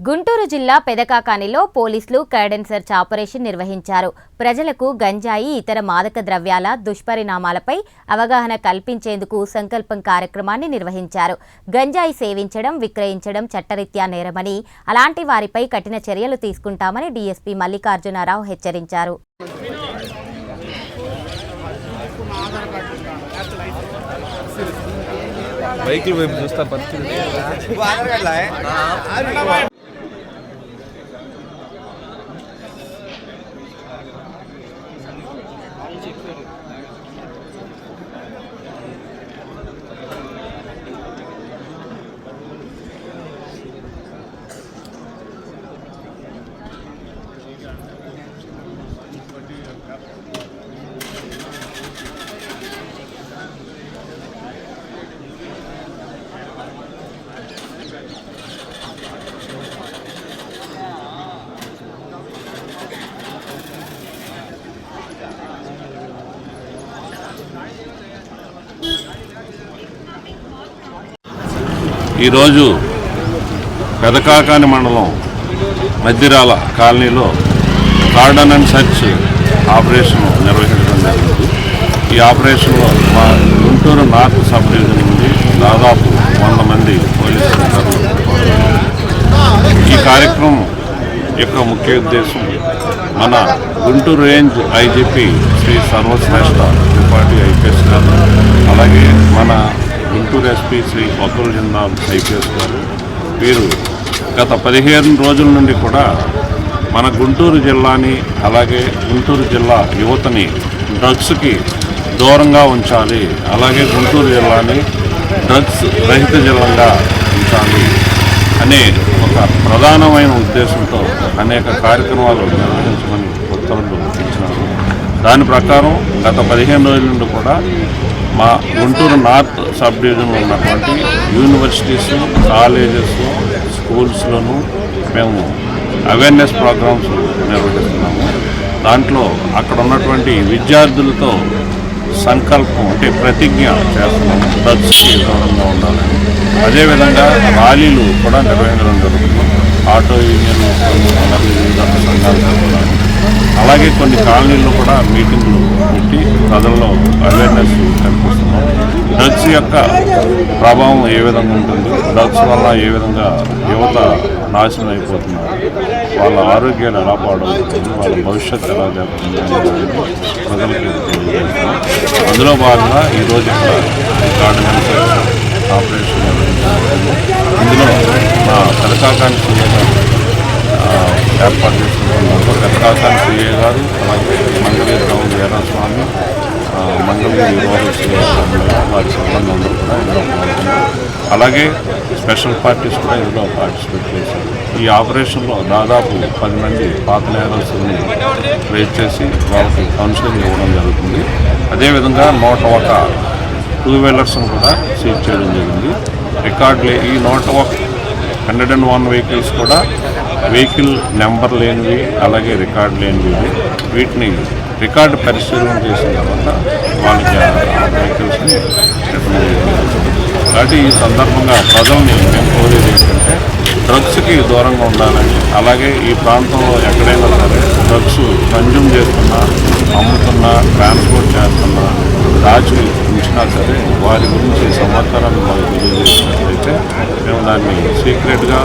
గుంటూరు జిల్లా పెదకాకానిలో పోలీసులు కర్డెన్ search operation నిర్వహించారు. ప్రజలకు గంజాయి ఇతర మాదక ద్రవ్యాల దుష్పరిణామాలపై అవగాహన కల్పించేందుకు సంకల్పం కార్యక్రమాన్ని నిర్వహించారు. గంజాయి సేవించడం, విక్రయించడం చట్టరీత్యా నేరమని, అలాంటి వారిపై కఠిన చర్యలు తీసుకుంటామని డీఎస్పీ మల్లికార్జునరావు హెచ్చరించారు. వెహికల్ వైపు చూస్తా పరిస్థితి ఈరోజు పెదకాకాని మండలం మధ్యరాల కాలనీలో కార్డన్ అండ్ సెర్చ్ ఆపరేషన్ నిర్వహించడం జరిగింది. ఈ ఆపరేషన్లో మా గుంటూరు నార్త్ సబ్ డివిజన్ నుండి దాదాపు 100 మంది పోలీసు అధికారులు ఈ కార్యక్రమం యొక్క ముఖ్య ఉద్దేశం మన Guntur range IGP Shri Sarvashreshth Tripathi IPS గారు, అలాగే మన గుంటూరు ఎస్పీ శ్రీ అతుల్ జిందాల్ ఐపీఎస్ గారు, వీరు గత 15 రోజుల నుండి కూడా మన గుంటూరు జిల్లాని, అలాగే గుంటూరు జిల్లా యువతని డ్రగ్స్కి దూరంగా ఉంచాలి, అలాగే గుంటూరు జిల్లాని డ్రగ్స్ రహిత జిల్లాగా ఉంచాలి అనే ఒక ప్రధానమైన ఉద్దేశంతో అనేక కార్యక్రమాలు నిర్వహించమని ఉత్తర్వులు ఇచ్చినారు. దాని ప్రకారం గత 15 రోజుల నుండి కూడా మా గుంటూరు నార్త్ సబ్ డివిజన్లో ఉన్నటువంటి యూనివర్సిటీస్, కాలేజెస్, స్కూల్స్లోనూ మేము అవేర్నెస్ ప్రోగ్రామ్స్ నిర్వహిస్తున్నాము. దాంట్లో అక్కడ ఉన్నటువంటి విద్యార్థులతో సంకల్పం అంటే ప్రతిజ్ఞ చేస్తున్నాము, డ్రగ్స్కి దూరంగా ఉండాలని. అదేవిధంగా ర్యాలీలు కూడా నిర్వహించడం జరుగుతుంది. ఆటో యూనియన్ మరియు వివిధ సంఘాలు, అలాగే కొన్ని కాలనీల్లో కూడా మీటింగ్లు పెట్టి ప్రజల్లో అవేర్నెస్ కల్పిస్తున్నాం. డ్రగ్స్ యొక్క ప్రభావం ఏ విధంగా ఉంటుంది, డ్రగ్స్ వల్ల ఏ విధంగా యువత నాశనం అయిపోతున్నారు, వాళ్ళ ఆరోగ్యాలు ఎలా పాడవుతుంది, వాళ్ళ భవిష్యత్తు ఎలా జరుగుతుంది అనేది ప్రజలకు తెలియజేస్తున్నాం. అందులో భాగంగా ఈరోజు ఇక్కడ కార్డన్ అండ్ సెర్చ్ ఆపరేషన్ ఇందులో మా పెదకాకాని సీఏ గారు ఏర్పాటు చేస్తున్నారు. పెదకాకాని సీఏ గారు, అలాగే మంగళగిరి రావు వీరస్వామి, మంగళగిరి రూరల్ సీఏ వారి సిబ్బంది అందరూ కూడా ఇందులో పాల్గొన్నారు. అలాగే స్పెషల్ పార్టీస్ కూడా ఇందులో పార్టిసిపేట్ చేశారు. ఈ ఆపరేషన్లో దాదాపు 10 మంది పాత నేరస్తుల్ని ట్రేస్ చేసి వాళ్ళకి కౌన్సిలింగ్ ఇవ్వడం జరుగుతుంది. అదేవిధంగా 101 2 వీలర్స్ను కూడా సీజ్ చేయడం జరిగింది. రికార్డులే ఈ 101 వెహికల్స్ కూడా వెహికల్ నెంబర్ లేనివి, అలాగే రికార్డు లేనివి. వీటిని రికార్డు పరిశీలన చేసిన తర్వాత వాళ్ళకి ఆ వెహికల్స్ని రిటర్న్ చేయడం. కాబట్టి ఈ సందర్భంగా ప్రజల్ని మేము కోరేది ఏంటంటే డ్రగ్స్కి దూరంగా ఉండాలని, అలాగే ఈ ప్రాంతంలో ఎక్కడైనా సరే డ్రగ్స్ కన్జ్యూమ్ చేస్తున్నా, అమ్ముతున్నా, ట్రాన్స్పోర్ట్ చేస్తున్నా, దాచి ఉంచినా సరే వారి గురించి సమాచారాన్ని మాకు తెలియజేసినట్లయితే మేము దాన్ని సీక్రెట్గా